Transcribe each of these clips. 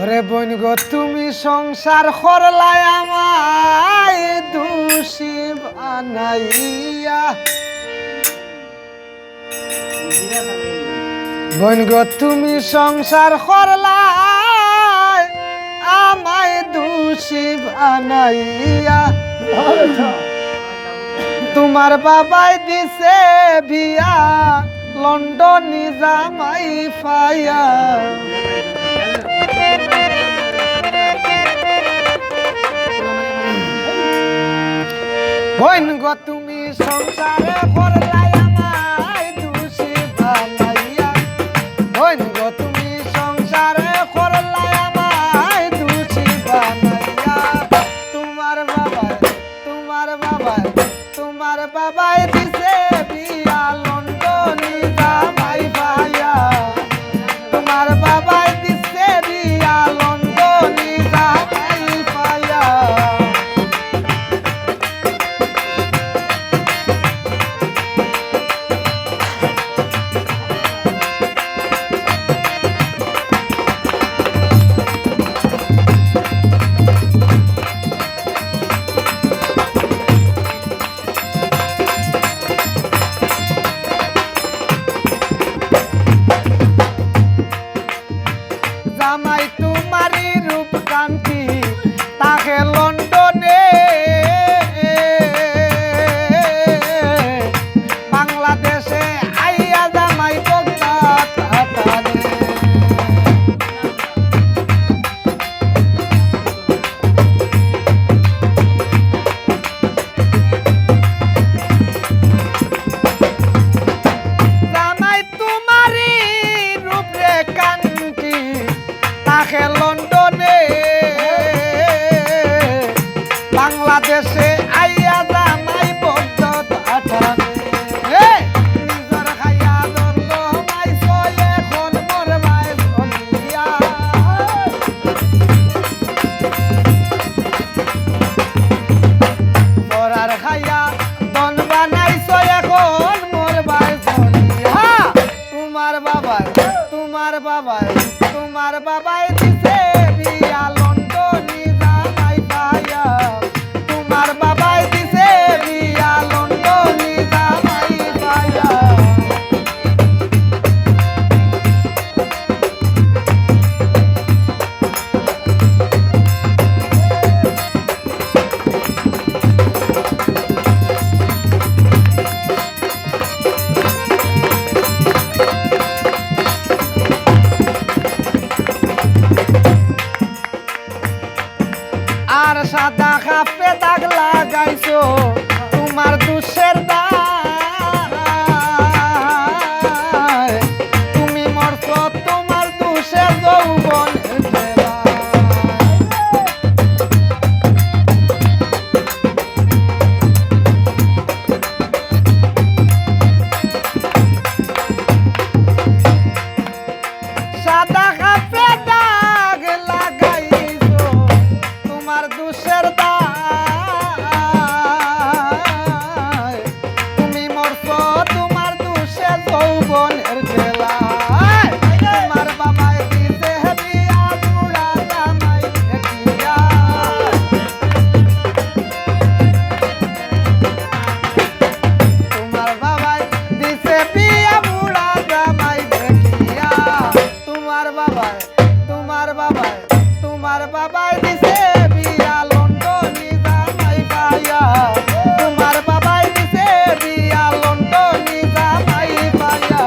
ওরে বোন গো তুমি সংসার করলাই আমায় দোষী বানাইয়া। বোন গো তুমি সংসার করলাই আমায় দোষী বানাইয়া। তোমার বাবাই দিছে বিয়া লন্ডনে জামাই পাইয়া। বোন গো তুমি সংসারে করলাই আমায় দোষী বানাইয়া। বোন গো তুমি সংসারে করলাই আমায় দোষী বানাইয়া। তোমার বাবাই দিছে বিয়া লন্ডনে জামাই পাইয়া। তোমার বাবাই দিছে বিয়া লন্ডনে জামাই পাইয়া। জামাই তোমারি রূপ কান্তি তাকে লন্ডনে বাংলাদেশে আইয়া জামাই বগদাদ। জামাই তোমারি রূপ রে কান্তি তাকে লন্ডনে বাংলাদেশে আইয়া জামাই বগদাদ আঠানে। নিজর খাইয়া দন্দ মাইছ এখন মোর মাই ধনিয়া। পরার খাইয়া দন বানাইছ এখন মোর মাই ধনিয়া। তোমার বাবাই দিছে বিয়া লন্ডনে জামাই পাইয়া। তোমার বাবাই দিছে বিয়া লন্ডনে জামাই পাইয়া। আর সাদা খাপে দাগ লাগাইছো তোমার দুষের দায়। তুমি মরছো তোমার দুষের যৌবনের বেলায়। সাদা খাপে দাগ লাগাইছো তোমার দুষের দায়। তুমি মরছো তোমার দুষে যৌবনের জেলায়। তোমার বাবাই দিছে বিয়া বুড়া জামাই দেখিয়া। তোমার বাবাই দিছে বিয়া বুড়া জামাই দেখিয়া। তোমার বাবাই দিছে বিয়া লন্ডনে জামাই পাইয়া। তোমার বাবাই দিছে বিয়া লন্ডনে জামাই পাইয়া।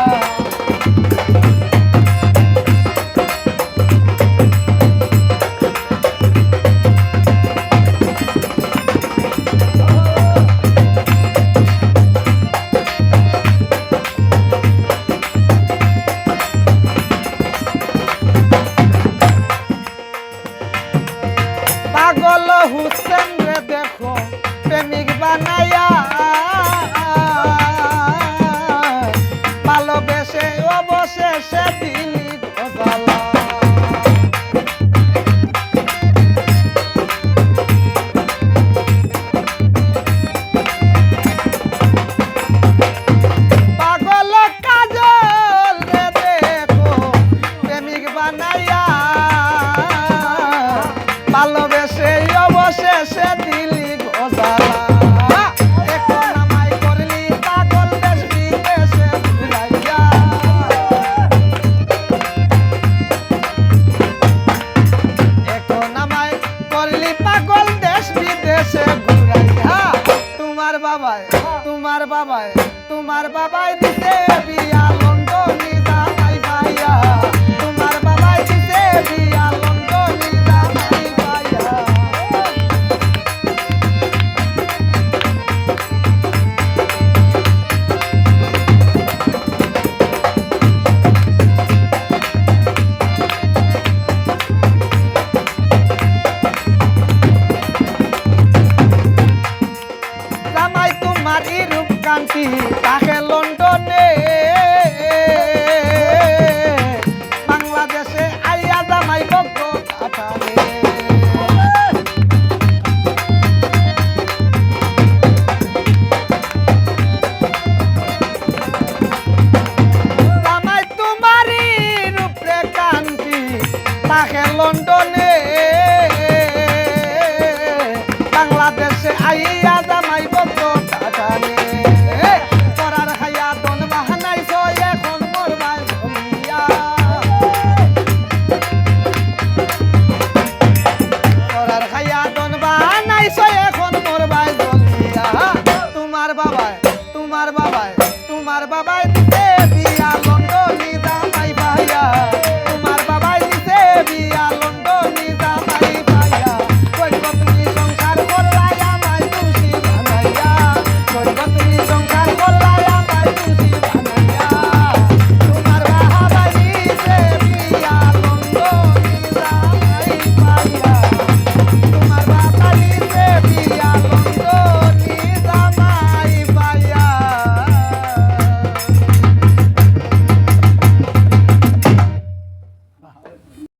বাবায়